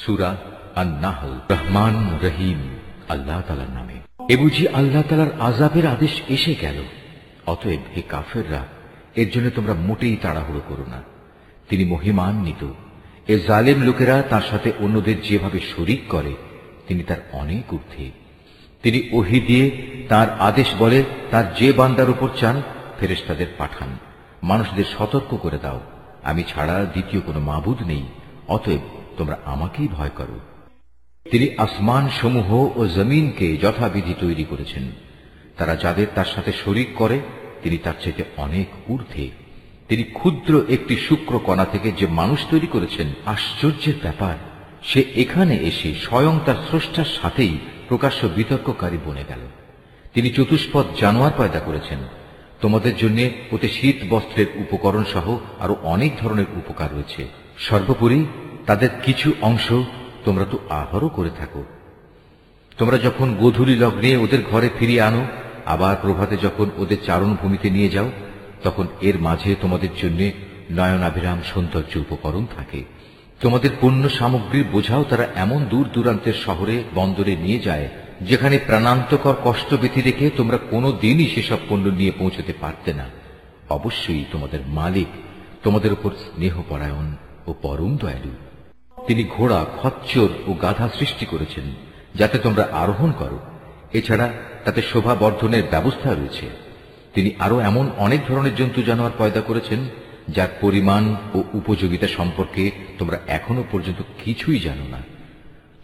সূরা আন-নাহল। রহমান রহিম আল্লাহ তাআলার নামে। এ বুঝি আল্লাহ তাআলার আযাবের আদেশ এসে গেল? অতএব হে কাফেররা, এর জন্য তোমরা মোটেই তাড়াহুড়ো করো না। তিনি মহিমান্বিত। এ জালেম লোকেরা তার সাথে অন্যদের যেভাবে শরীক করে, তিনি তার অনেক ঊর্ধ্বে। তিনি ওহী দিয়ে তার আদেশ বলে তার যে বান্দার উপর চান ফেরেশতাদের পাঠান, মানুষদের সতর্ক করে দাও, আমি ছাড়া দ্বিতীয় কোনো মাবুদ নেই, অতএব তোমরা আমাকেই ভয় করো। তিনি আসমান সমূহ ও জমিনকে যথাবিধি তৈরি করেছেন। তারা যাদের তার সাথে শরীক করে, তিনি তার চাইতে অনেক ঊর্ধ্বে। তিনি ক্ষুদ্র একটি শুক্র কণা থেকে যে মানুষ তৈরি করেছেন, আশ্চর্যের ব্যাপার, সে এখানে এসে স্বয়ং তার স্রষ্টার সাথেই প্রকাশ্য বিতর্ককারী বনে গেল। তিনি চতুষ্পদ জানোয়ার পয়দা করেছেন। তোমাদের জন্য ওতে শীত বস্ত্রের উপকরণ সহ আরো অনেক ধরনের উপকার রয়েছে। সর্বোপরি তাদের কিছু অংশ তোমরা তো আহারও করে থাকো। তোমরা যখন গোধূলি লগ্নে ওদের ঘরে ফিরিয়ে আনো, আবার প্রভাতে যখন ওদের চারণভূমিতে নিয়ে যাও, তখন এর মাঝে তোমাদের জন্য নয়নাভিরাম সৌন্দর্য উপকরণ থাকে। তোমাদের পণ্য সামগ্রীর বোঝাও তারা এমন দূর দূরান্তের শহরে বন্দরে নিয়ে যায়, যেখানে প্রাণান্তকর কষ্ট ব্যথি রেখে তোমরা কোনো দিনই সেসব পণ্য নিয়ে পৌঁছতে পারতে না। অবশ্যই তোমাদের মালিক তোমাদের উপর স্নেহপরায়ণ ও পরম দয়ালু। তিনি ঘোড়া, খচ্চর ও গাধা সৃষ্টি করেছেন যাতে তোমরা আরোহণ করো। এছাড়া তাতে শোভা বর্ধনের ব্যবস্থা রয়েছে। তিনি আরো এমন অনেক ধরনের জন্তু জানোয়ার পয়দা করেছেন যার পরিমাণ ও উপযোগিতা সম্পর্কে তোমরা এখনো পর্যন্ত কিছুই জানো না।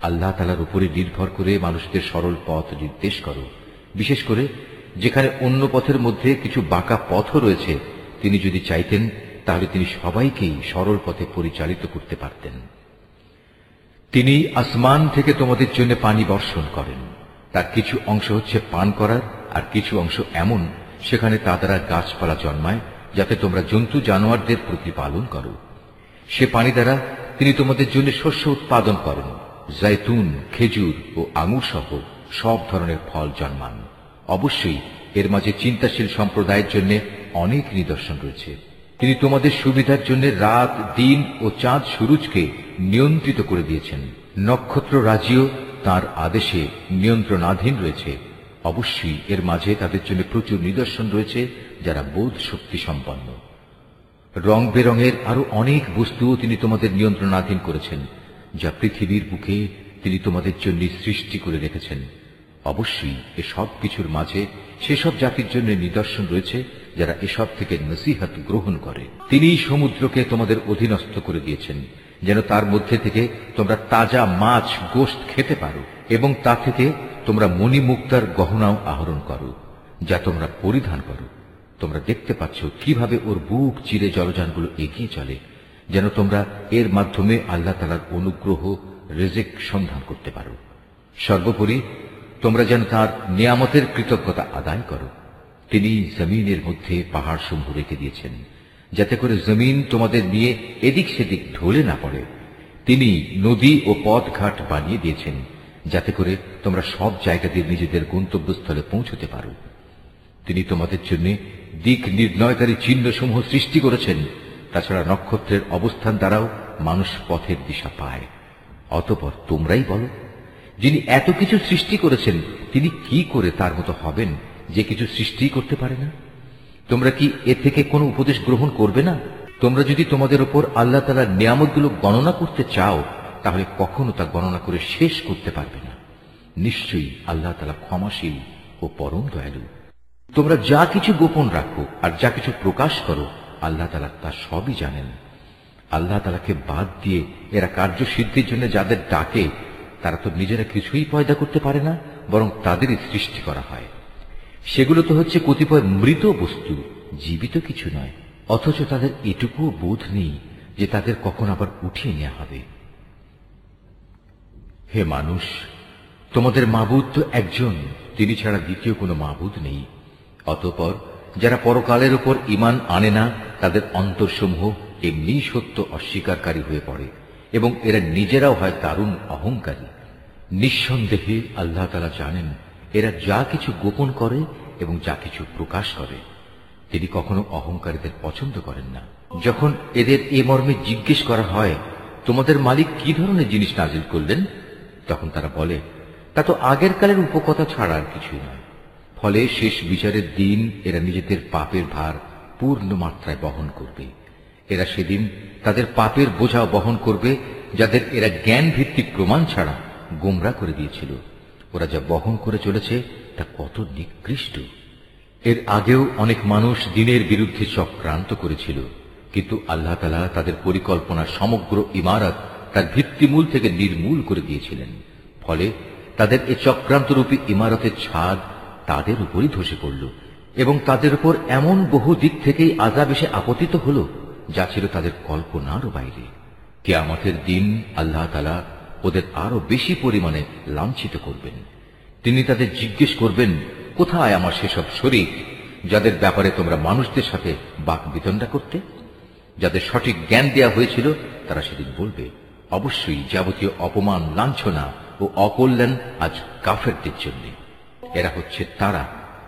আল্লাহ তাআলার উপরে নির্ভর করে মানুষদের সরল পথ নির্দেশ করো, বিশেষ করে যেখানে অন্য পথের মধ্যে কিছু বাঁকা পথও রয়েছে। তিনি যদি চাইতেন তাহলে তিনি সবাইকেই সরল পথে পরিচালিত করতে পারতেন। তিনি আসমান থেকে তোমাদের জন্য পানি বর্ষণ করেন। তার কিছু অংশ হচ্ছে পান করার, আর কিছু অংশ এমন সেখানে তা দ্বারা গাছপালা জন্মায় যাতে তোমরা জন্তু জানোয়ারদের প্রতিপালন করো। সে পানি দ্বারা তিনি তোমাদের জন্য শস্য উৎপাদন করেন। জৈতুন, খেজুর ও আঙুর সহ সব ধরনের ফল জন্মান। অবশ্যই এর মাঝে চিন্তাশীল সম্প্রদায়ের জন্য অনেক নিদর্শন রয়েছে। তিনি তোমাদের সুবিধার জন্য রাত, দিন ও চাঁদ সূরজকে নিয়ন্ত্রিত করে দিয়েছেন। নক্ষত্র রাজিও তার আদেশে নিয়ন্ত্রণাধীন রয়েছে। অবশ্যই এর মাঝে তাদের জন্য প্রচুর নিদর্শন রয়েছে যারা বোধ শক্তি সম্পন্ন। রং বেরঙের আরো অনেক বস্তুও তিনি তোমাদের নিয়ন্ত্রণাধীন করেছেন, যা পৃথিবীর বুকে তিনি তোমাদের জন্য সৃষ্টি করে রেখেছেন। অবশ্যই এসব কিছুর মাঝে সেসব জাতির জন্য নিদর্শন রয়েছে যারা এসব থেকে নসিহত গ্রহণ করে। তিনি সমুদ্রকে তোমাদের অধীনস্থ করে দিয়েছেন যেন তার মধ্যে থেকে তোমরা তাজা মাছ, গোশত খেতে পারো, এবং তা থেকে তোমরা মণিমুক্তার গহনাও আহরণ করো, যা তোমরা পরিধান করো। তোমরা দেখতে পাচ্ছ কিভাবে ওর বুক চিরে জলযানগুলো এগিয়ে চলে, যেন তোমরা এর মাধ্যমে আল্লাহ তাআলার অনুগ্রহ, রিজিক সন্ধান করতে পারো। সর্বোপরি তোমরা যেন তার নিয়ামতের কৃতজ্ঞতা আদায় করো। তিনি জমিনের মধ্যে পাহাড় সমূহ রেখে দিয়েছেন যাতে করে জমিন তোমাদের নিয়ে এদিক সেদিক ঢলে না পড়ে। তিনি নদী ও পথঘাট বানিয়ে দিয়েছেন যাতে করে তোমরা সব জায়গা দিয়ে নিজেদের গন্তব্যস্থলে পৌঁছতে পারো। তিনি তোমাদের জন্য দিক নির্ণয়কারী চিহ্নসমূহ সৃষ্টি করেছেন। তাছাড়া নক্ষত্রের অবস্থান দ্বারাও মানুষ পথের দিশা পায়। অতঃপর তোমরাই বলো, যিনি এত কিছু সৃষ্টি করেছেন তিনি কি করে তার মতো হবেন যে কিছু সৃষ্টি করতে পারে না? তোমরা কি এ থেকে কোনো উপদেশ গ্রহণ করবে না? তোমরা যদি তোমাদের উপর আল্লাহ তাআলার নিয়ামতগুলো গণনা করতে চাও, তাহলে কখনো তা গণনা করে শেষ করতে পারবে না। নিশ্চয়ই আল্লাহ তাআলা ক্ষমাশীল ও পরম দয়ালু। তোমরা যা কিছু গোপন রাখো আর যা কিছু প্রকাশ করো, আল্লাহ তাআলা তা সবই জানেন। আল্লাহ তাআলাকে বাদ দিয়ে এরা কার্যসিদ্ধির জন্য যাদের ডাকে, তারা তো নিজেরা কিছুই পয়দা করতে পারে না, বরং তাদেরই সৃষ্টি করা হয়। সেগুলো তো হচ্ছে কতিপয় মৃত বস্তু, জীবিত কিছু নয়। অথচ তাদের এটুকুও বোধ নেই যে তাদের কখন আবার উঠিয়ে নেওয়া হবে। হে মানুষ, তোমাদের মাবুদ তো একজন, তিনি ছাড়া দ্বিতীয় কোনো মাবুদ নেই। অতঃপর যারা পরকালের উপর ঈমান আনে না, তাদের অন্তরসমূহ এমনি সত্য অস্বীকারী হয়ে পড়ে, এবং এরা নিজেরাও হয় দারুণ অহংকারী। নিঃসন্দেহে আল্লাহ তাআলা জানেন এরা যা কিছু গোপন করে এবং যা কিছু প্রকাশ করে। তিনি কখনো অহংকারীদের পছন্দ করেন না। যখন এদের এ মর্মে জিজ্ঞেস করা হয়, তোমাদের মালিক কি ধরনের জিনিস নাজিল করলেন? তখন তারা বলে, তা তো আগের কালের উপকথা ছাড়া আর কিছুই নয়। ফলে শেষ বিচারের দিন এরা নিজেদের পাপের ভার পূর্ণ মাত্রায় বহন করবে। এরা সেদিন তাদের পাপের বোঝা বহন করবে, যাদের এরা জ্ঞান ভিত্তিক প্রমাণ ছাড়া গোমরা করে দিয়েছিল। ওরা যা বহন করে চলেছে তা কত নিকৃষ্ট। এর আগেও অনেক মানুষ দ্বীনের বিরুদ্ধে চক্রান্ত করেছিল, কিন্তু আল্লাহ তাআলা তাদের পরিকল্পনার সমগ্র ইমারত তার ভিত্তিমূল থেকে নির্মূল করে দিয়েছিলেন। ফলে তাদের এই চক্রান্তরূপী ইমারতের ছাদ তাদের উপরই ধসে পড়ল, এবং তাদের উপর এমন বহু দিক থেকেই আযাব এসে আপতিত হল, যা ছিল তাদের কল্পনারও বাইরে। কিয়ামতের দিন আল্লাহ তাআলা ওদের আরো বেশি পরিমাণে লাঞ্ছিত করবেন। তিনি তাদের জিজ্ঞেস করবেন, কোথায় আমার সেসব শরীক যাদের ব্যাপারে তোমরা মানুষদের সাথে বাক বিতণ্ডা করতে? যাদের সঠিক জ্ঞান দেয়া হয়েছিল তারা সেদিন বলবে, অবশ্যই যাবতীয় অপমান, লাঞ্ছনা ও অকল্যাণ আজ কাফেরদের জন্য। এরা হচ্ছে তারা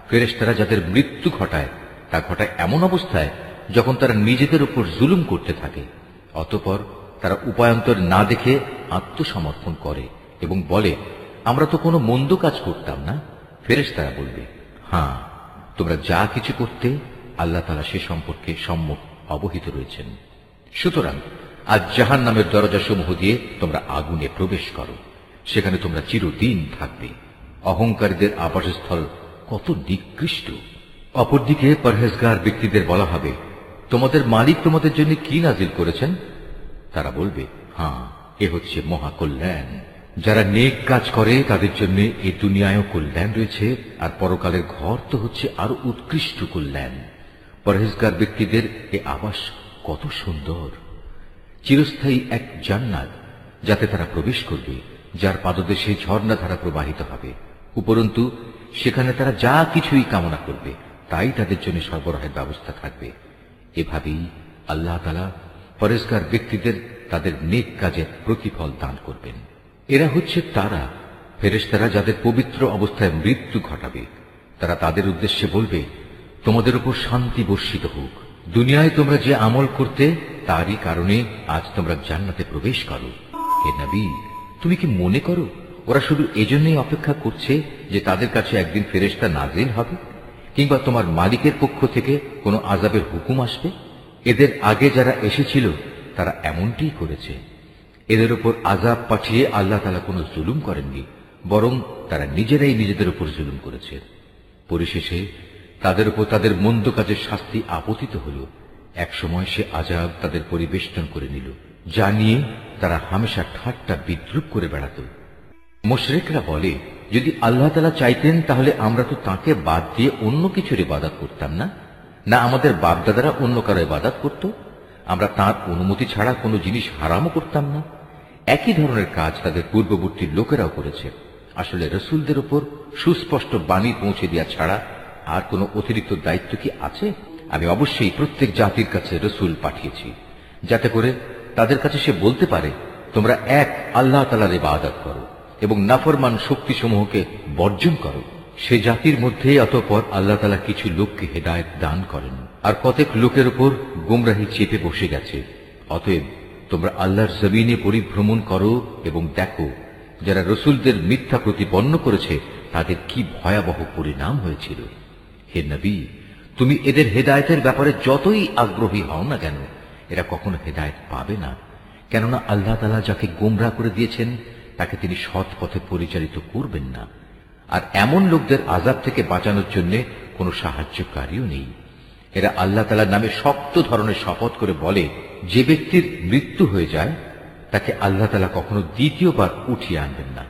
ফেরেশতারা যাদের মৃত্যু ঘটায়, তা ঘটায় এমন অবস্থায় যখন তারা নিজেদের উপর জুলুম করতে থাকে। অতঃপর তারা উপায়ান্তর না দেখে আত্মসমর্পণ করে এবং বলে, আমরা তো কোনো মন্দ কাজ করতাম না। ফেরেশতারা বলবে, হ্যাঁ, তোমরা যা কিছু করতে আল্লাহ তাআলা সে সম্পর্কে সম্যক অবহিত রয়েছেন। সুতরাং আজ জাহান্নামের দরজাসমূহ দিয়ে তোমরা আগুনে প্রবেশ করো, সেখানে তোমরা চিরদিন থাকবে। অহংকারীদের আবাসস্থল কত নিকৃষ্ট। অপরদিকে পরহেজগার ব্যক্তিদের বলা হবে, তোমাদের মালিক তোমাদের জন্য কি নাজিল করেছেন? তারা বলবে, হ্যাঁ, এ হচ্ছে মহাকল্যাণ। যারা নেক কাজ করে তাদের জন্য এই দুনিয়ায়ও কল্যাণ রয়েছে, আর পরকালের ঘর তো হচ্ছে আরো উৎকৃষ্ট কল্যাণ। পরহেজগার ব্যক্তিদের এ আবাস কত সুন্দর। চিরস্থায়ী এক জান্নাত, যাতে তারা প্রবেশ করবে, যার পাদদেশে ঝর্ণাধারা প্রবাহিত হবে। উপরন্তু সেখানে তারা যা কিছুই কামনা করবে তাই তাদের জন্য সরবরাহের ব্যবস্থা থাকবে। এভাবেই আল্লাহ তাআলা পরহেজগার ব্যক্তিদের তাদের নেক কাজের প্রতিফল দান করবেন। এরা হচ্ছে তারা ফেরেশতারা যাদের পবিত্র অবস্থায় মৃত্যু ঘটাবে। তারা তাদের উদ্দেশ্যে বলবে, তোমাদের উপর শান্তি বর্ষিত হোক। দুনিয়ায় তোমরা যে আমল করতে তারই কারণে আজ তোমরা জান্নাতে প্রবেশ করো। হে নবী, তুমি কি মনে করো ওরা শুধু এজন্যই অপেক্ষা করছে যে তাদের কাছে একদিন ফেরেশতা নাজিল হবে, কিংবা তোমার মালিকের পক্ষ থেকে কোনো আযাবের হুকুম আসবে? এদের আগে যারা এসেছিল তারা এমনটিই করেছে। এদের উপর আযাব পাঠিয়ে আল্লাহ তাআলা কোনো জুলুম করেননি, বরং তারা নিজেরাই নিজেদের উপর জুলুম করেছে। পরিশেষে তাদের উপর তাদের মন্দ কাজের শাস্তি আপতিত হল। একসময় সে আযাব তাদের পরিবেষ্টন করে নিল, যা নিয়ে তারা হামেশা ঠাট্টা বিদ্রুপ করে বেড়াত। মুশরিকরা বলে, যদি আল্লাহ তাআলা চাইতেন তাহলে আমরা তো তাঁকে বাদ দিয়ে অন্য কিছুর ইবাদত করতাম না, না আমাদের বাপদাদারা অন্য কারো ইবাদত করত। আমরা তাঁর অনুমতি ছাড়া কোনো জিনিস হারামও করতাম না। একই ধরনের কাজ তাদের পূর্ববর্তী লোকেরাও করেছে। আসলে রসুলদের উপর সুস্পষ্ট বাণী পৌঁছে দেওয়া ছাড়া আর কোনো অতিরিক্ত দায়িত্ব কি আছে? আমি অবশ্যই প্রত্যেক জাতির কাছে রসুল পাঠিয়েছি, যাতে করে তাদের কাছে সে বলতে পারে, তোমরা এক আল্লাহ তাআলার ইবাদত করো এবং নাফরমান শক্তিসমূহকে বর্জন করো। সে জাতির মধ্যে অতঃপর আল্লাহ তাআলা কিছু লোককে হেদায়েত দান করেন, আর কতক লোকের উপর গুমরাহি চেপে বসে গেছে। অতএব তোমরা আল্লাহর জমিনে পরিভ্রমণ করো এবং দেখো যারা রসুলদের মিথ্যা প্রতিপন্ন করেছে তাদের কি ভয়াবহ পরিণাম হয়েছিল। হে নবী, তুমি এদের হেদায়েতের ব্যাপারে যতই আগ্রহী হও না কেন, এরা কখনো হেদায়েত পাবে না। কেননা আল্লাহ তাআলা যাকে গোমরাহ করে দিয়েছেন তাকে তিনি সৎ পথে পরিচালিত করবেন না। আর এমন লোকদের আযাব থেকে বাঁচানোর জন্য কোনো সাহায্যকারীও নেই। এরা আল্লাহ তাআলার নামে শক্ত ধরনের শপথ করে বলে, যে ব্যক্তির মৃত্যু হয়ে যায় তাকে আল্লাহ তাআলা কখনো দ্বিতীয়বার উঠিয়ে আনবেন না।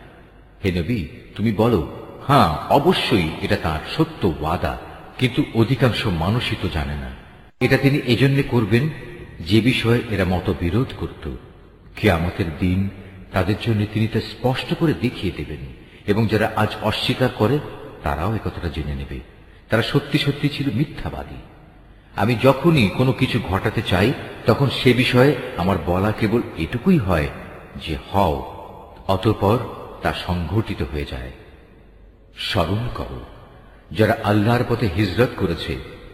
হে নবী, তুমি বলো, হ্যাঁ, অবশ্যই এটা তাঁর সত্য ওয়াদা, কিন্তু অধিকাংশ মানুষই তো জানে না। এটা তিনি এজন্য করবেন যে বিষয়ে এরা মতবিরোধ করত। কিয়ামতের দিন তাদের জন্য তিনি তা স্পষ্ট করে দেখিয়ে দেবেন, এবং যারা আজ অস্বীকার করে তারাও একথাটা জেনে নেবে তারা সত্যি সত্যি ছিল মিথ্যাবাদী। আমি যখনই কোনো কিছু ঘটাতে চাই তখন সে বিষয়ে আমার বলা কেবল এটুকুই হয় যে হও, অতঃপর তা সংঘটিত হয়ে যায়। স্মরণ করো, যারা আল্লাহর পথে হিজরত করেছে,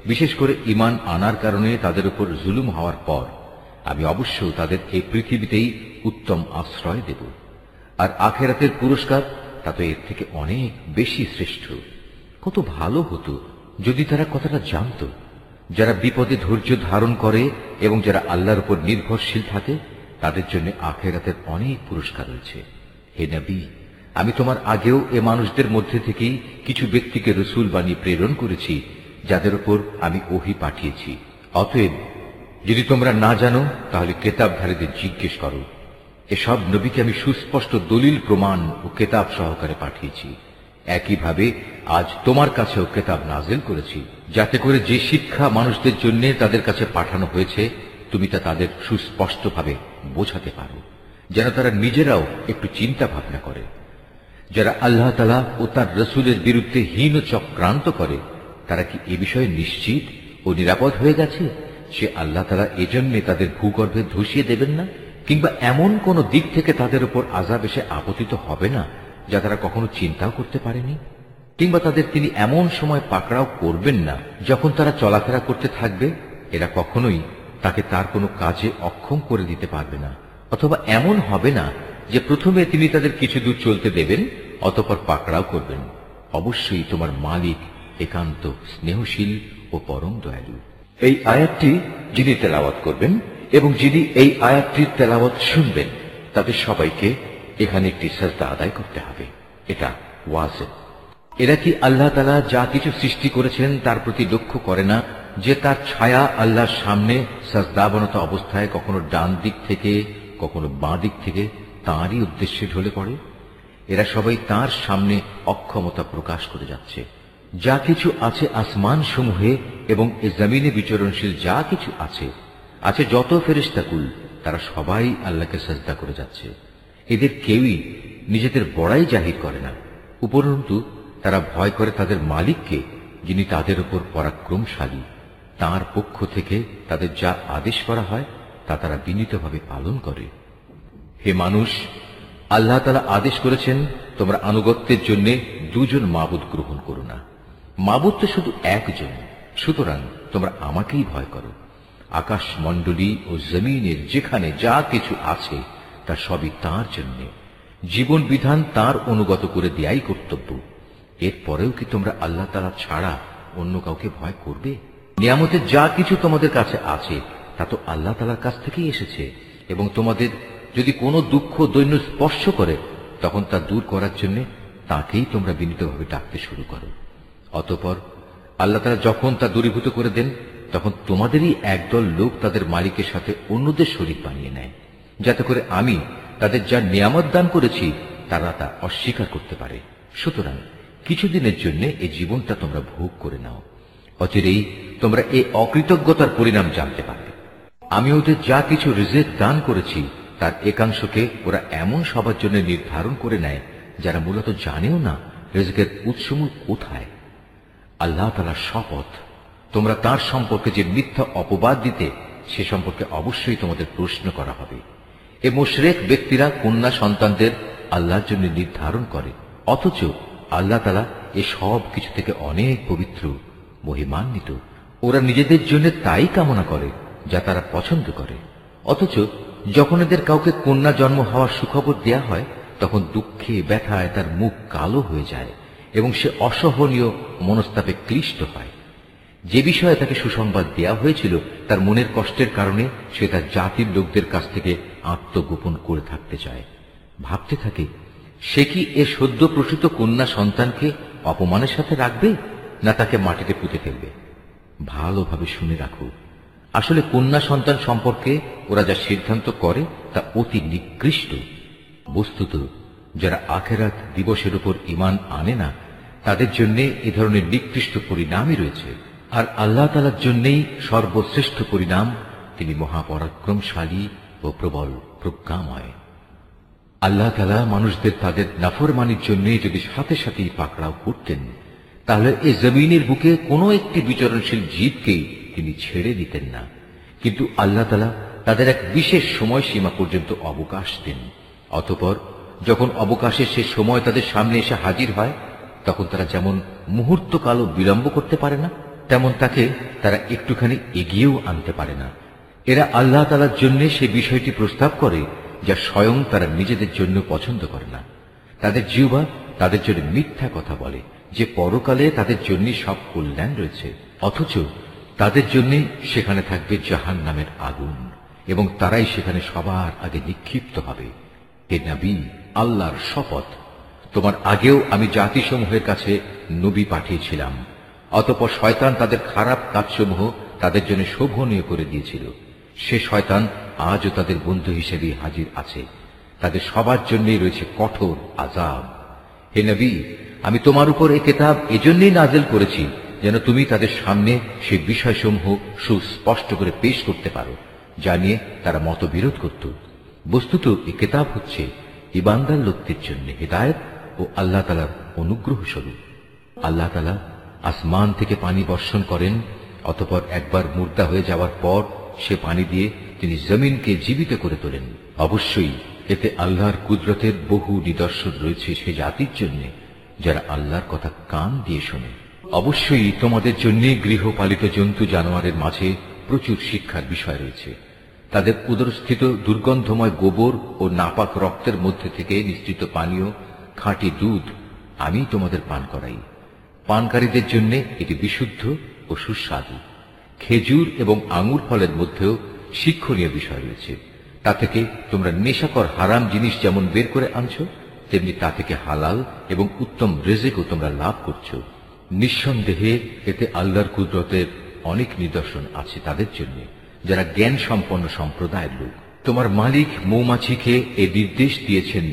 বিশেষ করে ঈমান আনার কারণে তাদের উপর জুলুম হওয়ার পর আমি অবশ্য তাদের এই পৃথিবীতেই উত্তম আশ্রয় দেব। আর আখেরাতের পুরস্কার তা তো এর থেকে অনেক বেশি শ্রেষ্ঠ। কত ভালো হতো যদি তারা কথাটা জানত। যারা বিপদে ধৈর্য ধারণ করে এবং যারা আল্লাহর উপর নির্ভরশীল থাকে তাদের জন্য আখেরাতের অনেক পুরস্কার রয়েছে। হে নবী, আমি তোমার আগেও এ মানুষদের মধ্যে থেকেই কিছু ব্যক্তিকে রসুল বানিয়ে প্রেরণ করেছি, যাদের উপর আমি ওহী পাঠিয়েছি। অতএব যদি তোমরা না জানো তাহলে কেতাবধারীদের জিজ্ঞেস করো। এসব নবীকে আমি সুস্পষ্ট দলিল প্রমাণ ও কেতাব সহকারে পাঠিয়েছি। একইভাবে আজ তোমার কাছেও কেতাব নাজিল করেছি, যাতে করে যে শিক্ষা মানুষদের জন্য তাদের কাছে পাঠানো হয়েছে তুমি তা তাদের সুস্পষ্টভাবে বোঝাতে পারো, যেন তারা নিজেরাও একটু চিন্তা ভাবনা করে। যারা আল্লাহ তাআলা ও তার রসুলের বিরুদ্ধে হীন চক্রান্ত করে তারা কি এ বিষয়ে নিশ্চিত ও নিরাপদ হয়ে গেছে সে আল্লাহ তাআলা এজন্যে তাদের ভূগর্ভে ধসিয়ে দেবেন না, কিংবা এমন কোন দিক থেকে তাদের উপর আযাব এসে আপতিত হবে না যা তারা কখনো চিন্তাও করতে পারেনি, কিংবা তাদের তিনি এমন সময় পাকড়াও করবেন না যখন তারা চলাফেরা করতে থাকবে। এরা কখনোই তাকে তার কোনো কাজে অক্ষম করে দিতে পারবে না, অথবা এমন হবে না যে প্রথমে তিনি তাদের কিছু দূর চলতে দেবেন অতঃপর পাকড়াও করবেন। অবশ্যই তোমার মালিক একান্ত স্নেহশীল ও পরম দয়ালু। এই আয়াতটি যিনি তেলাওয়াত করবেন এবং যিনি এই আয়াতটির তেলাওয়াত শুনবেন তাদের সবাইকে এখানে একটি সাজদা আদায় করতে হবে। এটা ওয়াজিব। এরা কি আল্লাহ তাআলা যা কিছু সৃষ্টি করেছেন তার প্রতি লক্ষ্য করে না যে তার ছায়া আল্লাহর সামনে সাজদাবনত অবস্থায় কখনো ডান দিক থেকে কখনো বাঁ দিক থেকে তাঁরই উদ্দেশ্যে ঢলে পড়ে? এরা সবাই তাঁর সামনে অক্ষমতা প্রকাশ করে যাচ্ছে। যা কিছু আছে আসমান সমূহে এবং এ জমিনে বিচরণশীল যা কিছু আছে যত ফেরেশতাকুল, তারা সবাই আল্লাহকে সাজদা করে যাচ্ছে। এদের কেউই নিজেদের বড়াই জাহির করে না, উপরন্তু তারা ভয় করে তাদের মালিককে, যিনি তাদের উপর পরাক্রমশালী। তাঁর পক্ষ থেকে তাদের যা আদেশ করা হয় তা তারা বিনীতভাবে পালন করে। হে মানুষ, আল্লাহ তাআলা আদেশ করেছেন তোমরা আনুগত্যের জন্য দুজন মাবুদ গ্রহণ করো না। মাবুদ তো শুধু একজন, সুতরাং তোমরা আমাকেই ভয় করো। আকাশ মণ্ডলী ও জমিনের যেখানে যা কিছু আছে তা সবই তাঁর জন্য। জীবন বিধান তাঁর অনুগত করে দেয়াই কর্তব্য। এরপরেও কি তোমরা আল্লাহ তাআলা ছাড়া অন্য কাউকে ভয় করবে? নিয়ামতের যা কিছু তোমাদের কাছে আছে তা তো আল্লাহ তাআলার কাছ থেকেই এসেছে, এবং তোমাদের যদি কোনো দুঃখ দৈন্য স্পর্শ করে তখন তা দূর করার জন্য তাকেই তোমরা বিনীতভাবে ডাকতে শুরু করো। অতঃপর আল্লাহ তাআলা যখন তা দূরীভূত করে দেন তখন তোমাদেরই একদল লোক তাদের মালিকের সাথে অন্যদের শরীক বানিয়ে নেয়, যাতে করে আমি তাদের যা নিয়ামত দান করেছি তারা তা অস্বীকার করতে পারে। সুতরাং কিছুদিনের জন্য এই জীবনটা তোমরা ভোগ করে নাও, অচিরেই তোমরা এই অকৃতজ্ঞতার পরিণাম জানতে পারবে। আমি ওদের যা কিছু রিজিক দান করেছি তার একাংশকে ওরা এমন সবার জন্য নির্ধারণ করে নেয় যারা মূলত জানেও না রিজিকের উৎসমূল কোথায়। আল্লাহ তাআলার শপথ, তোমরা তার সম্পর্কে যে মিথ্যা অপবাদ দিতে সে সম্পর্কে অবশ্যই তোমাদের প্রশ্ন করা হবে। এ মুশরিক ব্যক্তিরা কন্যা সন্তানদের আল্লাহর জন্য নির্ধারণ করে, অথচ আল্লাহ তাআলা এ সব কিছু থেকে অনেক পবিত্র, মহিমান্বিত। ওরা নিজেদের জন্য তাই কামনা করে যা তারা পছন্দ করে, অথচ যখন এদের কাউকে কন্যা জন্ম হওয়ার সুখবর দেয়া হয় তখন দুঃখে ব্যথায় তার মুখ কালো হয়ে যায় এবং সে অসহনীয় মনস্তাপে ক্লিষ্ট হয়। যে বিষয়ে তাকে সুসংবাদ দেয়া হয়েছিল তার মনের কষ্টের কারণে সে তার জাতির লোকদের কাছ থেকে আত্মগোপন করে থাকতে চায়। ভাবতে থাকে, সে কি এ সদ্য প্রসূত কন্যা সন্তানকে অপমানের সাথে রাখবে না তাকে মাটিতে পুঁতে ফেলবে। ভালোভাবে শুনে রাখো, আসলে কন্যা সন্তান সম্পর্কে ওরা যা সিদ্ধান্ত করে তা অতি নিকৃষ্ট। বস্তুত যারা আখিরাত দিবসের উপর ঈমান আনে না তাদের জন্য এ ধরনের নিকৃষ্ট পরিণামই রয়েছে। আর আল্লাহ তাআলার জন্যই সর্বশ্রেষ্ঠ পরিণাম, তিনি মহাপরাক্রমশালী ও প্রবল প্রজ্ঞাময়। আল্লাহ তাআলা মানুষদের তাদের নাফরমানির জন্য যদি সাথে সাথেই পাকড়াও করতেন তাহলে এই জমিনের বুকে কোনো একটি বিচরণশীল জীবকেই তিনি ছেড়ে দিতেন না, কিন্তু আল্লাহ তাআলা তাদের এক বিশেষ সময়সীমা পর্যন্ত অবকাশ দেন। অতঃপর যখন অবকাশের সে সময় তাদের সামনে এসে হাজির হয় তখন তারা যেমন মুহূর্তকালও বিলম্ব করতে পারে না, তেমন তাকে তারা একটুখানি এগিয়েও আনতে পারে না। এরা আল্লাহ তাআলার জন্য সে বিষয়টি প্রস্তাব করে যা স্বয়ং তারা নিজেদের জন্য পছন্দ করে না। তাদের জিহ্বা তাদের জন্য মিথ্যা কথা বলে যে পরকালে তাদের জন্য সব কল্যাণ রয়েছে, অথচ তাদের জন্য সেখানে থাকবে জাহান্নামের আগুন এবং তারাই সেখানে সবার আগে নিক্ষিপ্ত হবে। হে নবী, আল্লাহর শপথ, তোমার আগেও আমি জাতিসমূহের কাছে নবী পাঠিয়েছিলাম, অতঃপর শয়তান তাদের খারাপ কাজসমূহ তাদের জন্য শোভনীয় করে দিয়েছিল। সে শয়তান আজও তাদের বন্ধু হিসেবে হাজির আছে। তাদের সবার জন্যই রয়েছে কঠোর আযাব। হে নবী, আমি তোমার উপর এই কিতাব এজন্যই নাযিল করেছি যেন তুমি তাদের সামনে সেই বিষয়সমূহ সুস্পষ্ট করে পেশ করতে পারো যা নিয়ে তারা মতবিরোধ করত। বস্তুত এই কিতাব হচ্ছে ঈমানদার লোকদের জন্য হিদায়াত ও আল্লাহ তাআলার অনুগ্রহ স্বরূপ। আল্লাহ তাআলা আসমান থেকে পানি বর্ষণ করেন, অতঃপর একবার মুর্দা হয়ে যাওয়ার পর সে পানি দিয়ে তিনি জমিনকে জীবিত করে তোলেন। অবশ্যই এতে আল্লাহর কুদরতের বহু নিদর্শন রয়েছে সে জাতির জন্য যারা আল্লাহর কথা কান দিয়ে শোনে। অবশ্যই তোমাদের জন্য গৃহপালিত জন্তু জানোয়ারের মাঝে প্রচুর শিক্ষার বিষয় রয়েছে। তাদের উদরস্থিত দুর্গন্ধময় গোবর ও নাপাক রক্তের মধ্যে থেকে নিঃসৃত পানীয় খাঁটি দুধ আমি তোমাদের পান করাই। পানকারীদের জন্য এটি বিশুদ্ধ ও সুস্বাদু। খেজুর এবং আঙ্গুর ফলের মধ্যেও শিক্ষণীয় বিষয় রয়েছে। তা থেকে তোমরা নেশাকর হারাম জিনিস যেমন বের করে আনছো, তেমনি তা থেকে হালাল এবং উত্তম রিজিকও তোমরা লাভ করছো। নিঃসন্দেহে এতে আল্লাহর কুদরতের অনেক নিদর্শন আছে তাদের জন্য যারা জ্ঞান সম্পন্ন সম্প্রদায়ের লোক। তোমার মালিক মৌমাছিকে এ নির্দেশ দিয়েছেন,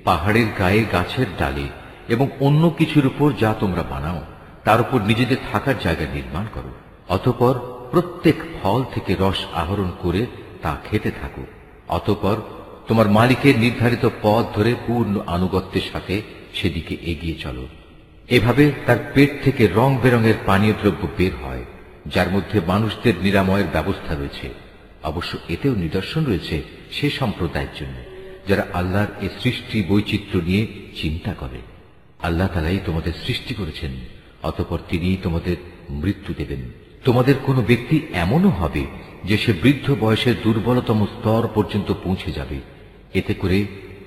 পাহাড়ের গায়ে গাছের ডালে এবং অন্য কিছুর উপর যা তোমরা বানাও তার উপর নিজেদের থাকার জায়গা নির্মাণ করো, অতঃপর প্রত্যেক ফল থেকে রস আহরণ করে তা খেতে থাকো। অতঃপর তোমার মালিকের নির্ধারিত পথ ধরে পূর্ণ আনুগত্যের সাথে সেদিকে এগিয়ে চলো। এভাবে তার পেট থেকে রং বেরঙের পানীয় দ্রব্য বের হয় যার মধ্যে মানুষদের নিরাময়ের ব্যবস্থা রয়েছে। অবশ্য এতেও নিদর্শন রয়েছে সে সম্প্রদায়ের জন্য যারা আল্লাহর এই সৃষ্টি বৈচিত্র্য নিয়ে চিন্তা করে। আল্লাহ তাআলাই তোমাদের সৃষ্টি করেছেন, অতঃপর তিনিই তোমাদের মৃত্যু দেবেন। তোমাদের কোনো ব্যক্তি এমনও হবে যে সে বৃদ্ধ বয়সের দুর্বলতম স্তর পর্যন্ত পৌঁছে যাবে। এতে করে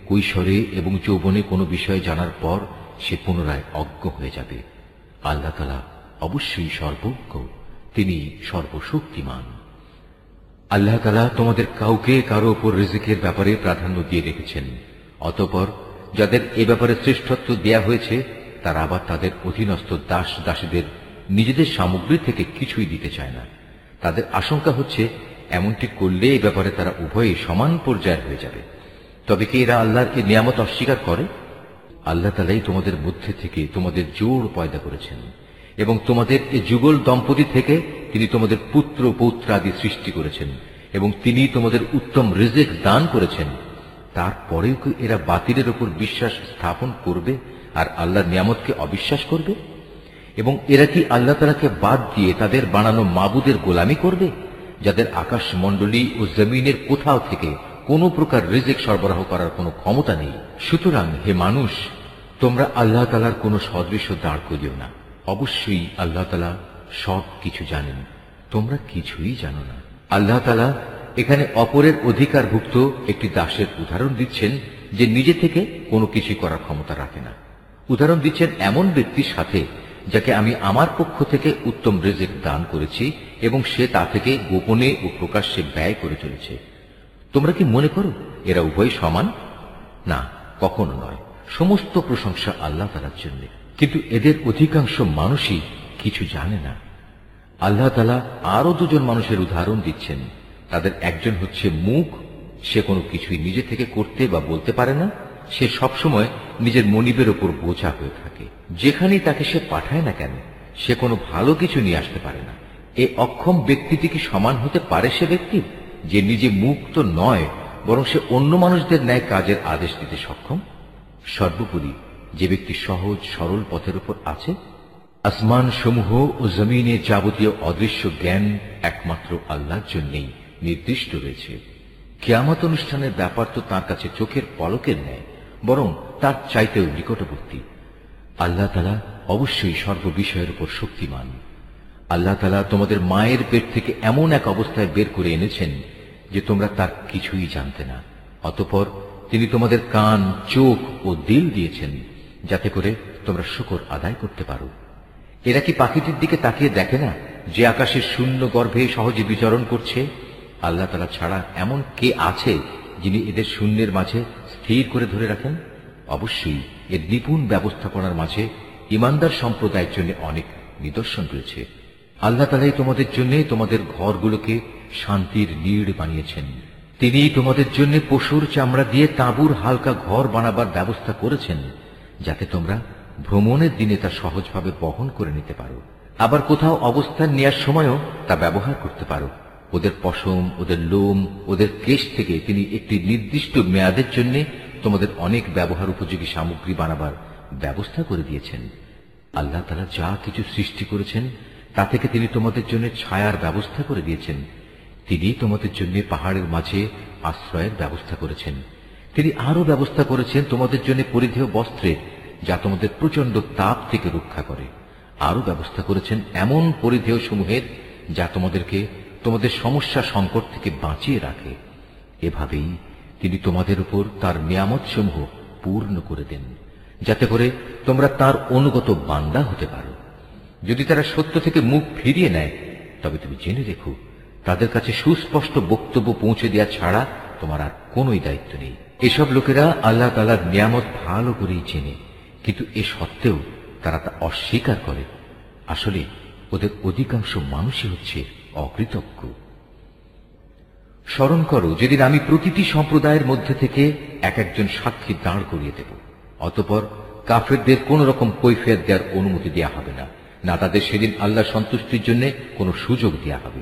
কৈশোরে এবং যৌবনে কোনো বিষয় জানার পর সে পুনরায় অজ্ঞ হয়ে যাবে। আল্লাহ তাআলা অবশ্যই সর্বজ্ঞ, তিনি সর্বশক্তিমান। আল্লাহ তাআলা তোমাদের কাউকে কারো উপর রিজিকের ব্যাপারে প্রাধান্য দিয়ে রেখেছেন, অতঃপর যাদের এ ব্যাপারে শ্রেষ্ঠত্ব দেয়া হয়েছে তারা আবার তাদের অধীনস্থ দাস দাসীদের নিজেদের সামগ্রী থেকে কিছুই দিতে চায় না। তাদের আশঙ্কা হচ্ছে এমনটি করলে এই ব্যাপারে তারা উভয়ে সমান পর্যায়ের হয়ে যাবে। তবে কি এরা আল্লাহর এই নিয়ামত অস্বীকার করে? আল্লাহ তাআলাই তোমাদের মধ্যে থেকে তোমাদের জোড় পয়দা করেছেন এবং তোমাদের এই যুগল দম্পতি থেকে তিনি তোমাদের পুত্র পৌত্রাদি সৃষ্টি করেছেন এবং তিনি তোমাদের উত্তম রিজিক দান করেছেন। তারপরেও কি এরা বাতিলের উপর বিশ্বাস স্থাপন করবে আর আল্লাহর নিয়ামতকে অবিশ্বাস করবে? এবং এরা কি আল্লাহ তাআলাকে বাদ দিয়ে তাদের বানানো মাবুদের গোলামি করবে যাদের আকাশ মণ্ডলী ও জমিনের কোথাও থেকে কোন প্রকার রিজিক সরবরাহ করার কোনো ক্ষমতা নেই? সুতরাং হে মানুষ, তোমরা আল্লাহ তাআলার কোনো সদৃশ্য দাঁড় করিও না। অবশ্যই আল্লাহ তাআলা সব কিছু জানেন, তোমরা কিছুই জানো না। আল্লাহ তাআলা এখানে অপরের অধিকারভুক্ত একটি দাসের উদাহরণ দিচ্ছেন যে নিজে থেকে কোনো কিছু করার ক্ষমতা রাখে না। উদাহরণ দিচ্ছেন এমন ব্যক্তির সাথে যাকে আমি আমার পক্ষ থেকে উত্তম রিজিক দান করেছি এবং সে তা থেকে গোপনে ও প্রকাশ্যে ব্যয় করে চলেছে। তোমরা কি মনে করো এরা উভয় সমান? না, কখনো নয়। সমস্ত প্রশংসা আল্লাহ তাআলার জন্য, কিন্তু এদের অধিকাংশ মানুষই কিছু জানে না। আল্লাহ তাআলা আরো দুজন মানুষের উদাহরণ দিচ্ছেন। তাদের একজন হচ্ছে মূক, সে কোনো কিছুই নিজে থেকে করতে বা বলতে পারে না। সে সবসময় নিজের মনিবের ওপর বোঝা হয়ে থাকে। যেখানেই তাকে সে পাঠায় না কেন সে কোনো ভালো কিছু নিয়ে আসতে পারে না। এই অক্ষম ব্যক্তিটি কি সমান হতে পারে সে ব্যক্তি যে নিজে মুক্ত নয়, বরং সে অন্য মানুষদের ন্যায় কাজের আদেশ দিতে সক্ষম? সর্বোপরি যে ব্যক্তি সহজ সরল পথের উপর আছে। আসমান সমূহ ও জমিনে যাবতীয় অদৃশ্য জ্ঞান একমাত্র আল্লাহর জন্যই নির্দিষ্ট রয়েছে। কিয়ামত অনুষ্ঠানের ব্যাপার তো তার কাছে চোখের পলকের ন্যায়, বরং তার চাইতেও নিকটবর্তী। আল্লাহ তাআলা অবশ্যই সর্ববিষয়ের উপর শক্তিমান। আল্লাহ তাআলা তোমাদের মায়ের পেট থেকে এমন এক অবস্থায় বের করে এনেছেন যে তোমরা তার কিছুই জানতে না। অতঃপর তিনি তোমাদের কান, চোখ ও দিল দিয়েছেন যাতে করে তোমরা শুকর আদায় করতে পারো। এরা কি পাখিটির দিকে তাকিয়ে দেখে না যে আকাশের শূন্য গর্ভে সহজে বিচরণ করছে? আল্লাহ তাআলা ছাড়া এমন কে আছে যিনি এদের শূন্যের মাঝে স্থির করে ধরে রাখেন? অবশ্যই এর নিপুণ ব্যবস্থাপনার মাঝে ইমানদার সম্প্রদায়ের জন্য অনেক নিদর্শন রয়েছে। আল্লাহ তাআলাই তোমাদের জন্য তোমাদের ঘরগুলোকে শান্তির নীড় বানিয়েছেন। তিনি তোমাদের জন্য পশুর চামড়া দিয়ে তাঁবুর হালকা ঘর বানাবার ব্যবস্থা করেছেন যাতে তোমরা ভ্রমণের দিনে তা সহজভাবে বহন করে নিতে পারো। আবার কোথাও অবস্থান নেওয়ার সময়ও তা ব্যবহার করতে পারো। ওদের পশম, ওদের লোম, ওদের কেশ থেকে তিনি একটি নির্দিষ্ট মেয়াদের জন্য তোমাদের অনেক ব্যবহার উপযোগী সামগ্রী বানাবার ব্যবস্থা করে দিয়েছেন। আল্লাহ তাআলা যা কিছু সৃষ্টি করেছেন তা থেকে তিনি তোমাদের জন্য ছায়ার ব্যবস্থা করে দিয়েছেন। তিনি তোমাদের জন্য পাহাড়ের মাঝে আশ্রয়ের ব্যবস্থা করেছেন। তিনি আরো ব্যবস্থা করেছেন তোমাদের জন্য পরিধেয় বস্ত্রে, যা তোমাদের প্রচন্ড তাপ থেকে রক্ষা করে। আরো ব্যবস্থা করেছেন এমন পরিধেয় সমূহের যা তোমাদেরকে তোমাদের সমস্যা সংকট থেকে বাঁচিয়ে রাখে। এভাবেই তিনি তোমাদের উপর তার নিয়ামত সমূহ পূর্ণ করে দেন যাতে করে তোমরা তার অনুগত বান্দা হতে পারো। যদি তারা সত্য থেকে মুখ ফিরিয়ে নেয় তবে তুমি জেনে রেখো তাদের কাছে সুস্পষ্ট বক্তব্য পৌঁছে দেওয়া ছাড়া তোমার আর কোনোই দায়িত্ব নেই। এসব লোকেরা আল্লাহ তাআলার নিয়ামত ভালো করেই চেনে, কিন্তু এ সত্ত্বেও তারা তা অস্বীকার করে। আসলে ওদের অধিকাংশ মানুষই হচ্ছে অকৃতজ্ঞ। স্মরণ করো যেদিন আমি প্রতিটি সম্প্রদায়ের মধ্যে থেকে এক একজন সাক্ষী দাঁড় করিয়ে দেব। অতঃপর কাফেরদের কোন রকম কৈফিয়ত দেওয়ার অনুমতি দেওয়া হবে না, না তাদের সেদিন আল্লাহর সন্তুষ্টির জন্য কোনো সুযোগ দেওয়া হবে।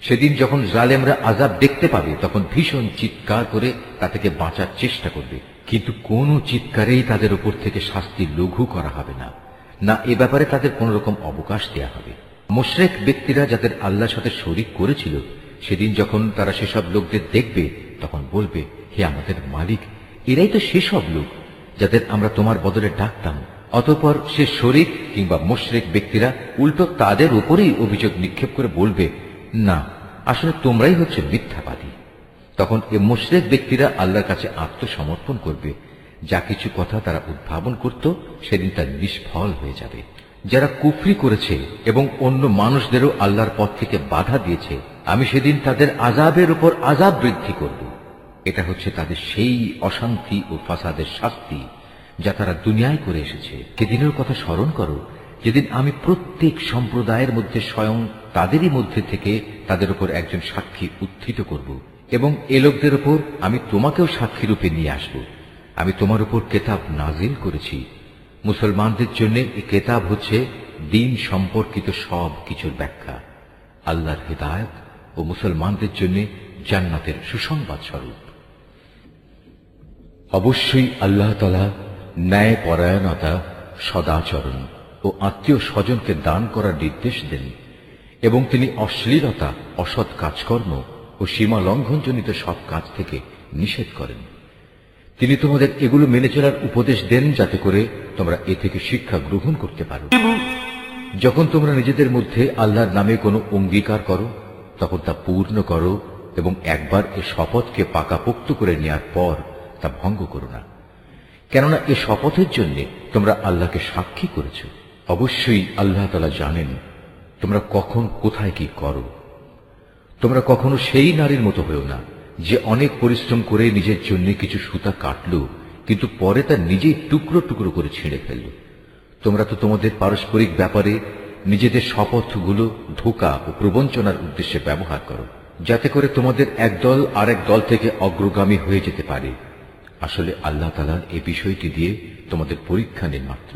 সেদিন যখন জালেমরা আযাব দেখতে পাবে তখন ভীষণ চিৎকার করে তা থেকে বাঁচার চেষ্টা করবে, কিন্তু কোন চিৎকারেই তাদের উপর থেকে শাস্তি লঘু করা হবে না, না এ ব্যাপারে তাদের কোন রকম অবকাশ দেওয়া হবে। মুশরিক ব্যক্তিরা যাদের আল্লাহর সাথে শরীক করেছিল সেদিন যখন তারা সেসব লোকদের দেখবে তখন বলবে, হে আমাদের মালিক, এরাই তো সেসব লোক যাদের আমরা তোমার বদলে ডাকতাম। অতঃপর সে শরীক কিংবা মুশরিক ব্যক্তিরা উল্টো তাদের উপরেই অভিযোগ নিক্ষেপ করে বলবে, না আসলে তোমরাই হচ্ছে মিথ্যাবাদী। তখন এ মুশরিক ব্যক্তিরা আল্লাহর কাছে আত্মসমর্পণ করবে। যা কিছু কথা তারা উদ্ভাবন করত সেদিন তা নিষ্ফল হয়ে যাবে। যারা কুফরি করেছে এবং অন্য মানুষদেরও আল্লাহর পথ থেকে বাধা দিয়েছে, আমি সেদিন তাদের আযাবের উপর আযাব বৃদ্ধি করব। এটা হচ্ছে তাদের সেই অশান্তি ও ফাসাদের শাস্তি যা তারা দুনিয়ায় করে এসেছে। সেদিনের কথা স্মরণ করো যেদিন আমি প্রত্যেক সম্প্রদায়ের মধ্যে স্বয়ং তাদেরই মধ্যে থেকে তাদের উপর একজন সাক্ষী উত্থিত করব, এবং এ লোকদের উপর আমি তোমাকেও সাক্ষী রূপে নিয়ে আসব। আমি তোমার উপর কেতাব নাজিল করেছি। মুসলমানদের জন্য এই কেতাব হচ্ছে দিন সম্পর্কিত সব কিছুর ব্যাখ্যা, আল্লাহর হিদায়াত ও মুসলমানদের জন্য জান্নাতের সুসংবাদ স্বরূপ। অবশ্যই আল্লাহ তাআলা ন্যায় পরায়ণতা, সদাচরণ ও আত্মীয় স্বজনকে দান করার নির্দেশ দেন, এবং তিনি অশ্লীলতা, অসৎ কাজকর্ম ও সীমা লঙ্ঘনজনিত সব কাজ থেকে নিষেধ করেন। তিনি তোমাদের এগুলো মেনে চলার উপদেশ দেন যাতে করে তোমরা এ থেকে শিক্ষা গ্রহণ করতে পারো। যখন তোমরা নিজেদের মধ্যে আল্লাহর নামে কোনো অঙ্গীকার করো তখন তা পূর্ণ করো, এবং একবার এ শপথকে পাকাপোক্ত করে নেওয়ার পর তা ভঙ্গ করো না, কেননা এ শপথের জন্য তোমরা আল্লাহকে সাক্ষী করেছ। অবশ্যই আল্লাহ তাআলা জানেন তোমরা কখন কোথায় কি করো। তোমরা কখনো সেই নারীর মতো হয়েও না যে অনেক পরিশ্রম করে নিজের জন্য কিছু সুতা কাটল, কিন্তু পরে তা নিজেই টুকরো টুকরো করে ছিঁড়ে ফেলল। তোমরা তো তোমাদের পারস্পরিক ব্যাপারে নিজেদের শপথগুলো ধোঁকা ও প্রবঞ্চনার উদ্দেশ্যে ব্যবহার করো, যাতে করে তোমাদের একদল আরেক দল থেকে অগ্রগামী হয়ে যেতে পারে। আসলে আল্লাহ তাআলা এই বিষয়টি দিয়ে তোমাদের পরীক্ষা নেন মাত্র।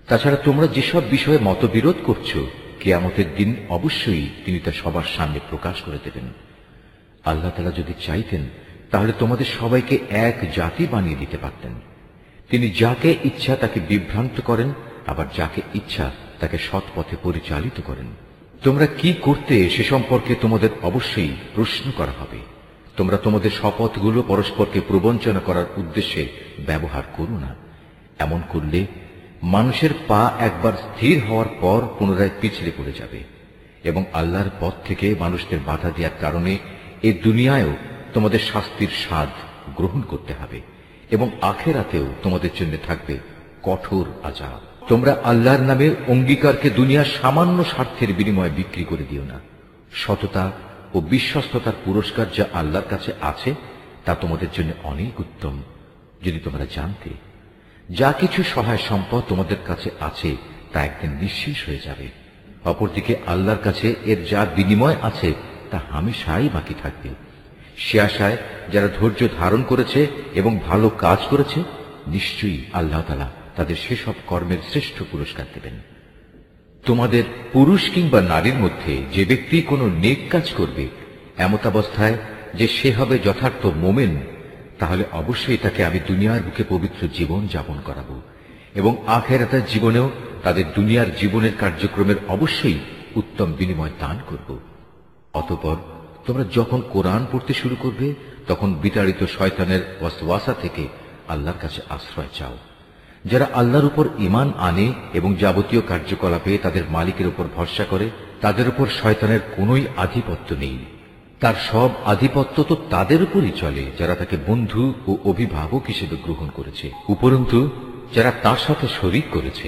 তাছাড়া তোমরা যেসব বিষয়ে মতবিরোধ করছো, কিয়ামতের দিন অবশ্যই তিনি তা সবার সামনে প্রকাশ করে দেবেন। আল্লাহ তাআলা যদি চাইতেন তাহলে তোমাদের সবাইকে এক জাতি বানিয়ে দিতে পারতেন। তিনি যাকে ইচ্ছা তাকে বিভ্রান্ত করেন, আবার যাকে ইচ্ছা তাকে সৎ পথে পরিচালিত করেন। তোমরা কি করতে সে সম্পর্কে তোমাদের অবশ্যই প্রশ্ন করা হবে। তোমরা তোমাদের শপথগুলো পরস্পরকে প্রবঞ্চনা করার উদ্দেশ্যে ব্যবহার করো না। এমন করলে মানুষের পা একবার স্থির হওয়ার পর পুনরায় পিছলে পড়ে যাবে, এবং আল্লাহর পথ থেকে মানুষদের বাধা দেওয়ার কারণে এ দুনিয়ায়ও তোমাদের শাস্তির স্বাদ গ্রহণ করতে হবে এবং আখেরাতেও তোমাদের জন্য থাকবে কঠোর আযাব। তোমরা আল্লাহর নামে অঙ্গীকারকে দুনিয়ার সামান্য স্বার্থের বিনিময়ে বিক্রি করে দিও না। সততা ও বিশ্বস্ততার পুরস্কার যা আল্লাহর কাছে আছে তা তোমাদের জন্য অনেক উত্তম। যদি তোমরা জানতে, যা কিছু সহায় সম্পদ তোমাদের কাছে আছে তা একদিন নিঃশেষ হয়ে যাবে। অপরদিকে আল্লাহর কাছে এর যা বিনিময় আছে তা হামেশাই বাকি থাকবে। সে আশায় যারা ধৈর্য ধারণ করেছে এবং ভালো কাজ করেছে, নিশ্চয়ই আল্লাহ তাআলা তাদের সেসব কর্মের শ্রেষ্ঠ পুরস্কার দেবেন। তোমাদের পুরুষ কিংবা নারীর মধ্যে যে ব্যক্তি কোনো নেক কাজ করবে এমতাবস্থায় যে সে হবে যথার্থ মোমেন, তাহলে অবশ্যই তাকে আমি দুনিয়ার বুকে পবিত্র জীবন যাপন করাবো এবং আখিরাতের জীবনেও তাদের দুনিয়ার জীবনের কার্যক্রমের অবশ্যই উত্তম বিনিময় দান করব। অতঃপর তোমরা যখন কোরআন পড়তে শুরু করবে তখন বিতাড়িত শয়তানের ওয়াসওয়াসা থেকে আল্লাহর কাছে আশ্রয় চাও। যারা আল্লাহর উপর ঈমান আনে এবং যাবতীয় কার্যকলাপে তাদের মালিকের উপর ভরসা করে, তাদের উপর শয়তানের কোনোই আধিপত্য নেই। তার সব আধিপত্য তো তাদের উপরই চলে যারা তাকে বন্ধু ও অভিভাবক হিসেবে গ্রহণ করেছে, উপরন্তু যারা তার সাথে শরীক করেছে।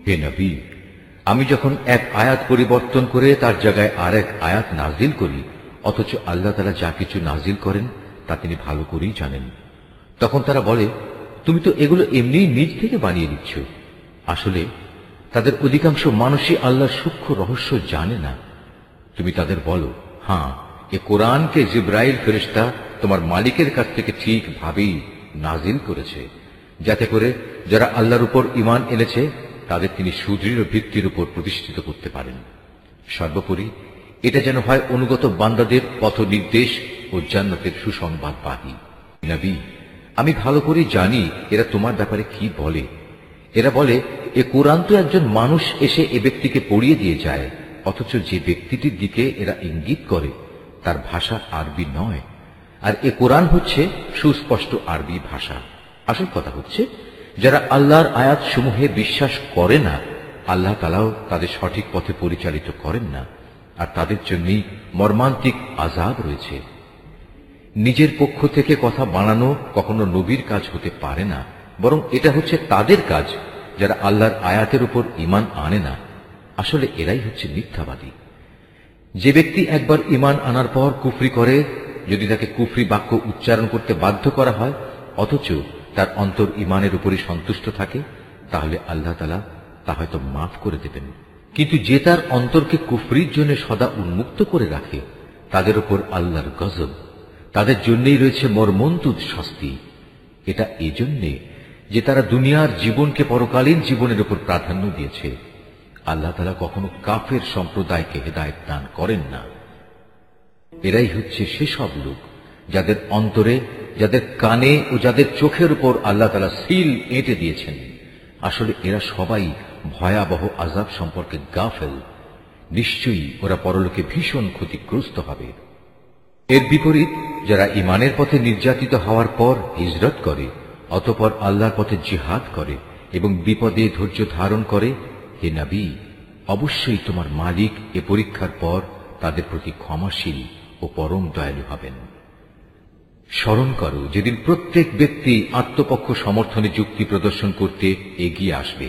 হে নবী, আমি যখন এক আয়াত পরিবর্তন করে তার জায়গায় আরেক আয়াত নাজিল করি, অথচ আল্লাহ তাআলা যা কিছু নাজিল করেন তা তিনি ভালো করেই জানেন, তখন তারা বলে, তুমি তো এগুলো এমনিই নিজ থেকে বানিয়ে দিচ্ছ। আসলে তাদের অধিকাংশ মানুষই আল্লাহর সূক্ষ্ম রহস্য জানে না। তুমি তাদের বলো, হ্যাঁ, এ কোরআনকে জিবরাইল ফেরেশতা তোমার মালিকের কাছ থেকে ঠিকভাবেই নাজিল করেছে, যাতে করে যারা আল্লাহর উপর ঈমান এনেছে তাদের তিনি সুদৃঢ় ভিত্তির উপর প্রতিষ্ঠিত করতে পারেন। সর্বোপরি এটা যেন হয় অনুগত বান্দাদের পথ নির্দেশ ও জান্নাতের সুসংবাদবাহী। নবী, আমি ভালো করে জানি এরা তোমার ব্যাপারে কি বলে। এরা বলে, এ কোরআন তো একজন মানুষ এসে এ ব্যক্তিকে পড়িয়ে দিয়ে যায়, অথচ যে ব্যক্তিটির দিকে এরা ইঙ্গিত করে তার ভাষা আরবি নয়, আর এ কোরআন হচ্ছে সুস্পষ্ট আরবি ভাষা। আসল কথা হচ্ছে, যারা আল্লাহর আয়াত সমূহে বিশ্বাস করে না, আল্লাহ তাআলাও তাদের সঠিক পথে পরিচালিত করেন না, আর তাদের জন্যই মর্মান্তিক আযাব রয়েছে। নিজের পক্ষ থেকে কথা বানানো কখনো নবীর কাজ হতে পারে না, বরং এটা হচ্ছে তাদের কাজ যারা আল্লাহর আয়াতের উপর ঈমান আনে না। আসলে এরাই হচ্ছে মিথ্যাবাদী। যে ব্যক্তি একবার ঈমান আনার পর কুফরি করে, যদি তাকে কুফরি বাক্য উচ্চারণ করতে বাধ্য করা হয় অথচ তার অন্তর ঈমানের উপরই সন্তুষ্ট থাকে, তাহলে আল্লাহ তাআলা তা হয়তো মাফ করে দেবেন। কিন্তু যে তার অন্তরকে কুফরির জন্য সদা উন্মুক্ত করে রাখে, তাদের উপর আল্লাহর গজব, তাদের জন্যই রয়েছে মর্মন্তুদ শাস্তি। এটা এজন্যে যে তারা দুনিয়ার জীবনকে পরকালীন জীবনের উপর প্রাধান্য দিয়েছে। আল্লাহ তাআলা কখনো কাফের সম্প্রদায়কে হেদায়েত দান করেন না। এরাই হচ্ছে সেসব লোক যাদের অন্তরে, যাদের কানে ও যাদের চোখের উপর আল্লাহ তাআলা সিল এঁটে দিয়েছেন। আসলে এরা সবাই ভয়াবহ আযাব সম্পর্কে গাফেল। নিশ্চয়ই ওরা পরলোকে ভীষণ ক্ষতিগ্রস্ত হবে। এর বিপরীত যারা ঈমানের পথে নির্যাতিত হওয়ার পর হিজরত করে, অতঃপর আল্লাহর পথে জিহাদ করে এবং বিপদে ধৈর্য ধারণ করে, হে নবী, অবশ্যই তোমার মালিক এ পরীক্ষার পর তাদের প্রতি ক্ষমাশীল ও পরম দয়ালু হবেন। স্মরণ করো যেদিন প্রত্যেক ব্যক্তি আত্মপক্ষ সমর্থনে যুক্তি প্রদর্শন করতে এগিয়ে আসবে।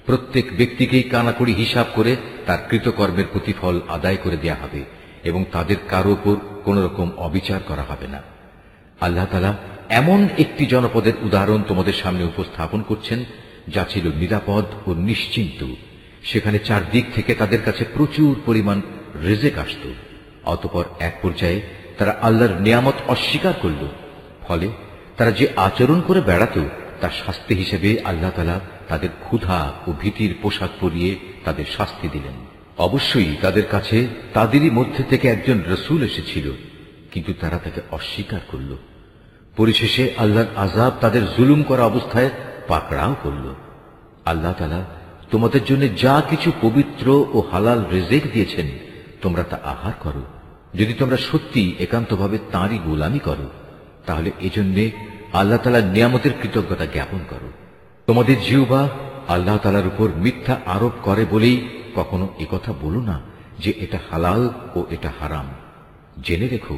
প্রত্যেক ব্যক্তিকেই কানাকড়ি হিসাব করে তার কৃতকর্মের প্রতিফল আদায় করে দেয়া হবে এবং তাদের কারো উপর কোন রকম অবিচার করা হবে না। আল্লাহ তাআলা এমন একটি জনপদের উদাহরণ তোমাদের সামনে উপস্থাপন করছেন যা ছিল নিরাপদ ও নিশ্চিন্ত। সেখানে চারদিক থেকে তাদের কাছে প্রচুর পরিমাণ রিজিক আসত। অতঃপর এক পর্যায়ে তারা আল্লাহর নিয়ামত অস্বীকার করল। ফলে তারা যে আচরণ করে বেড়াত তার শাস্তি হিসেবে আল্লাহ তাআলা তাদের ক্ষুধা ও ভীতির পোশাক পরিয়ে তাদের শাস্তি দিলেন। অবশ্যই তাদের কাছে তাদেরই মধ্যে থেকে একজন রাসূল এসেছিল, কিন্তু তারা তাকে অস্বীকার করল। পরিশেষে আল্লাহর আযাব তাদের জুলুম করা অবস্থায় পাকড়াও করল। আল্লাহ তাআলা তোমাদের জন্য যা কিছু পবিত্র ও হালাল রিজিক দিয়েছেন তোমরা তা আহার করো। যদি তোমরা সত্যি একান্তভাবে তাঁরই গোলামি করো, তাহলে এজন্যে আল্লাহ তাআলার নিয়ামতের কৃতজ্ঞতা জ্ঞাপন করো। তোমাদের জিহ্বা আল্লাহ তাআলার উপর মিথ্যা আরোপ করে বলেই কখনো একথা বলো না যে এটা হালাল ও এটা হারাম। জেনে রেখো,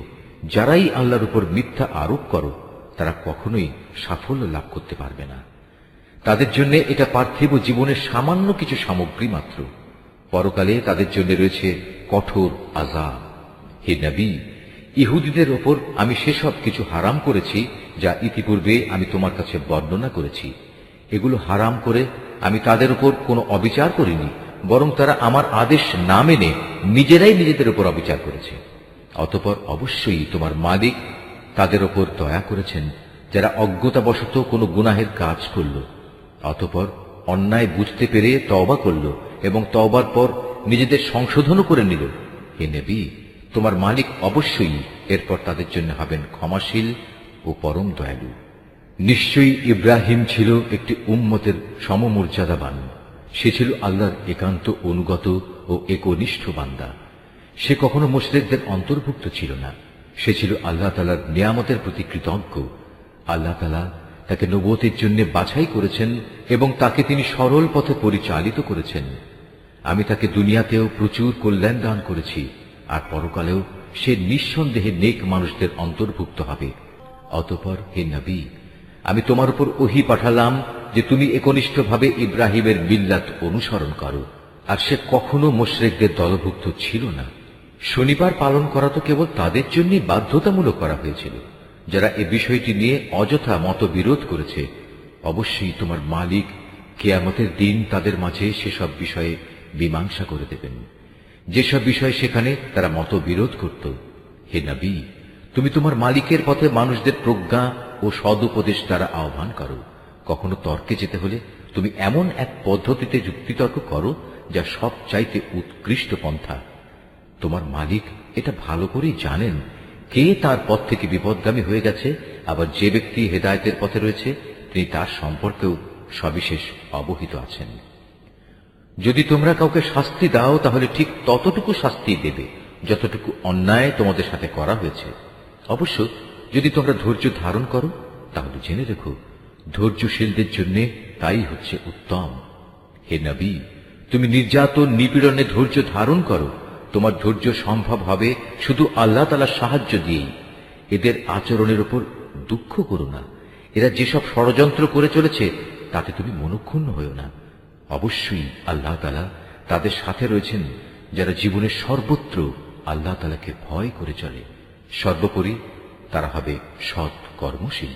যারাই আল্লাহর উপর মিথ্যা আরোপ করো তারা কখনোই সাফল্য লাভ করতে পারবে না। তাদের জন্য এটা পার্থিব জীবনের সামান্য কিছু সামগ্রী মাত্র। পরকালে তাদের জন্য রয়েছে কঠোর আযাব। হে নবী, ইহুদীদের ওপর আমি সেসব কিছু হারাম করেছি যা ইতিপূর্বে আমি তোমার কাছে বর্ণনা করেছি। এগুলো হারাম করে আমি তাদের উপর কোনো অবিচার করিনি, বরং তারা আমার আদেশ না মেনে নিজেরাই নিজেদের উপর অবিচার করেছে। অতঃপর অবশ্যই তোমার মালিক তাদের ওপর দয়া করেছেন যারা অজ্ঞতাবশত কোনো গুনাহের কাজ করল, অতঃপর অন্যায় বুঝতে পেরে তওবা করল এবং তওবার পর নিজেদের সংশোধনও করে নিল। হে নবী, তোমার মালিক অবশ্যই এরপর তাদের জন্য হবেন ক্ষমাশীল ও পরম দয়ালু। নিশ্চয়ই ইব্রাহিম ছিল একটি উম্মতের সমমর্যাদাবান। সে ছিল আল্লাহর একান্ত অনুগত ও একনিষ্ঠ বান্দা। সে কখনো মুশরিকদের অন্তর্ভুক্ত ছিল না। সে ছিল আল্লাহ তাআলার নিয়ামতের প্রতি কৃতজ্ঞ। আল্লাহ তাআলা তাকে নবুয়তের জন্য বাছাই করেছেন এবং তাকে তিনি সরল পথে পরিচালিত করেছেন। আমি তাকে দুনিয়াতেও প্রচুর কল্যাণ দান করেছি, আর পরকালেও সে নিঃসন্দেহে নেক মানুষদের অন্তর্ভুক্ত হবে। অতঃপর হে নবী, আমি তোমার উপর ওহী পাঠালাম যে তুমি একনিষ্ঠভাবে ইব্রাহিমের মিল্লাত অনুসরণ করো, আর সে কখনো মুশরিকদের দলভুক্ত ছিল না। শনিবার পালন করা তো কেবল তাদের জন্যই বাধ্যতামূলক করা হয়েছিল যারা এ বিষয়টি নিয়ে অযথা মতবিরোধ করেছে। অবশ্যই তোমার মালিক কিয়ামতের দিন তাদের মাঝে সেসব বিষয়ে মীমাংসা করে দেবেন, যেসব বিষয়ে সেখানে তারা মতবিরোধ করত। হে নবী, তুমি তোমার মালিকের পথে মানুষদের প্রজ্ঞা ও সদুপদেশ দ্বারা আহ্বান করো। কখনো তর্কে যেতে হলে তুমি এমন এক পদ্ধতিতে যুক্তিতর্ক করো যা সব চাইতে উৎকৃষ্ট পন্থা। তোমার মালিক এটা ভালো করেই জানেন কে তার পথ থেকে বিপদগামী হয়ে গেছে, আবার যে ব্যক্তি হেদায়েতের পথে রয়েছে তিনি তার সম্পর্কেও সবিশেষ অবহিত আছেন। যদি তোমরা কাউকে শাস্তি দাও তাহলে ঠিক ততটুকু শাস্তি দেবে যতটুকু অন্যায় তোমাদের সাথে করা হয়েছে। অবশ্য যদি তোমরা ধৈর্য ধারণ করো তাহলে জেনে রেখো ধৈর্যশীলদের জন্য তাই হচ্ছে উত্তম। হে নবী, তুমি নির্যাতন নিপীড়নে ধৈর্য ধারণ করো। তোমার ধৈর্য সম্ভব হবে শুধু আল্লাহ তাআলার সাহায্য দিয়েই। এদের আচরণের উপর দুঃখ করো না। এরা যেসব ষড়যন্ত্র করে চলেছে তাতে তুমি মনক্ষুণ্ণ হও না। অবশ্যই আল্লাহ তাআলা তাদের সাথে রয়েছেন যারা জীবনের সর্বত্র আল্লাহ তাআলাকে ভয় করে চলে। সর্বোপরি তারা হবে সৎ কর্মশীল।